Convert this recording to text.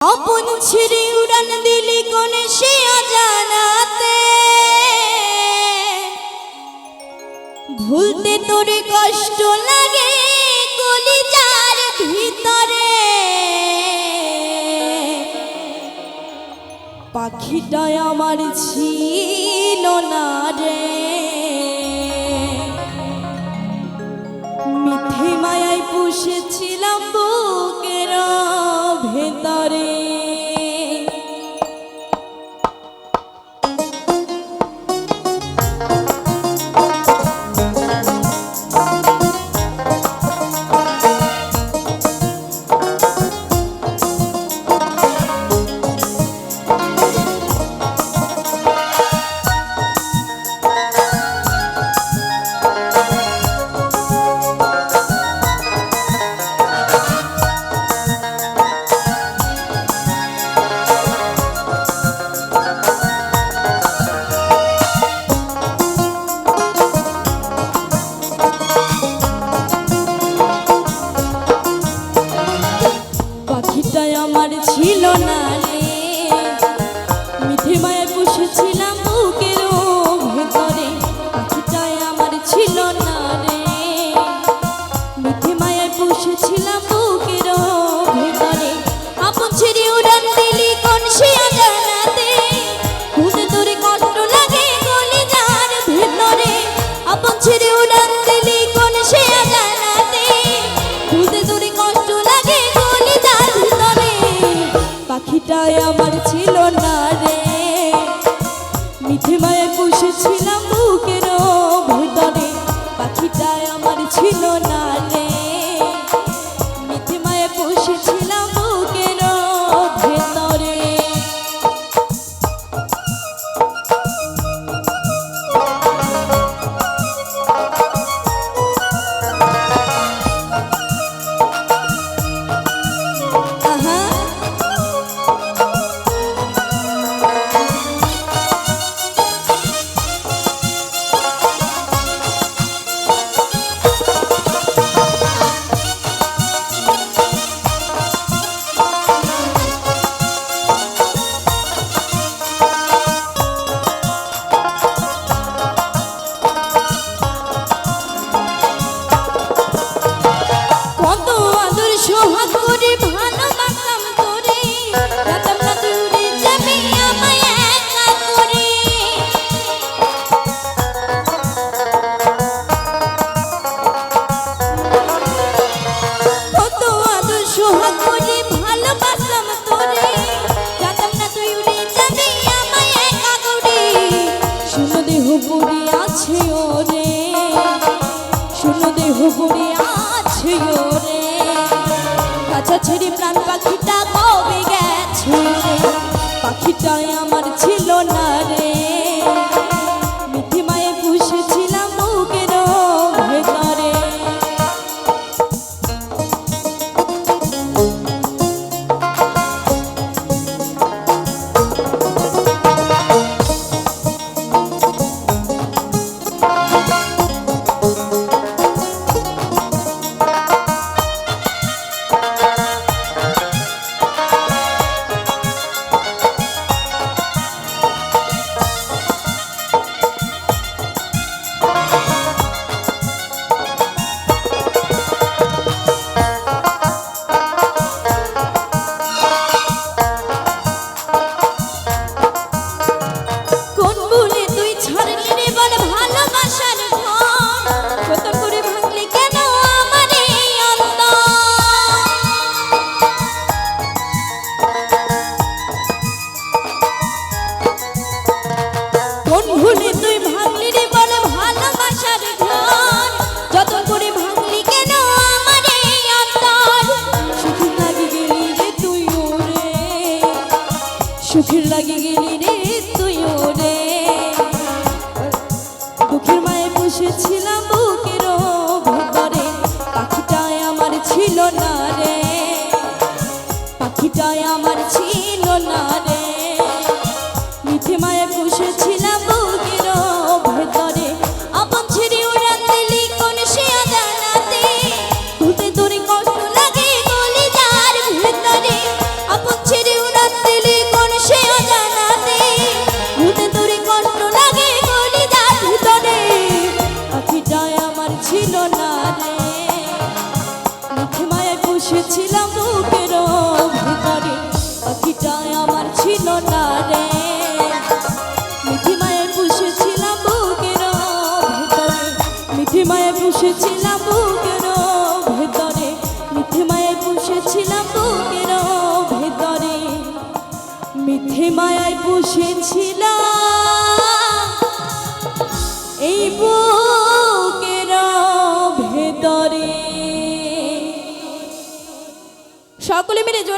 আপন ছিড়ে উড়ান দিলি কোন সে অজানাতে, ভুলতে তোরে কষ্ট লাগে কলিজার ভিতরে। পাখিটা আমার ছিল না রে, মিথ্যে মায়ায় পুষেছিলাম বুকের ভেতরে। আমার ছিল না রে, মিঠে মায়া পুষেছিলাম বুকের ভেতরে। পাখিটাই আমার ছিল না রে, মিঠে মায়া পুষেছিলাম বুকের ভেতরে। আপন ছেড়ে উড়ান দিলি কোন সে অজানাতে, ভুলতে তোরে কষ্ট লাগে কলিজার ভেতরে। আপন ছেড়ে উড়ান দিলি কোন সে অজানাতে, ভুলতে তোরে কষ্ট লাগে কলিজার ভেতরে। পাখিটাই আমার ছিল না রে, মিঠে মায়া পুষেছিলাম বুকের ভেতরে। পাখিটাই আমার ছিল না রে, মিঠে মায়া পুষেছিলাম বুকের ভেতরে। সোহাগ করে ভালোবাসতাম তোরে, জানতাম না তুই যাবি আমায় একা করে। কত আদর সোহাগ করে ভালোবাসতাম তোরে, জানতাম না তুই উড়ে যাবি আমায় একা করে। শূন্য দেহ পড়ে আছে ওরে, শূন্য দেহ পড়ে আছে ওরে। কাছা ছেড়ে প্রাণ পাখিটা কবে গেছে রে, পাখিটাই আমার ছিল না রে, মিঠে মায়ে পুষেছিলাম বুকের ভেতরে। ভুলে তুই ভাঙলি রে বল ভালোবাসার ঘর, যতন করে ভাঙলি কেন আমার এই অন্তর। সুখের লাগে গেলি রে তুই ওরে, সুখের লাগে গেলি রে তুই ওরে। দুঃখের মায়ে পুষেছিলাম বুকের ভেতরে, পাখিটাই আমার ছিল না রে, পাখিটাই আমার ছিল না রে, মিঠে মায়ে পুষেছিলাম বুকের ভেতরে। আপন ছেড়ে উড়ান দিলি কোন সে অজানাতে, ভুলতে তোরে কষ্ট লাগে কলিজার ভেতরে। আপন ছেড়ে পুষেছিলাম বুকের ভিতরে পাখিটা আমার ছিল না রে মিঠি মায়ে পুষেছিলাম বুকের ভিতরে মিঠি মায়ে পুষেছিলাম বুকের ভিতরে মিঠি মায়ে পুষেছিলাম বুকের ভিতরে মিঠি মায়ায় পুষেছিলাম এই বুকের ভেতরে সকলে মিলে জোরে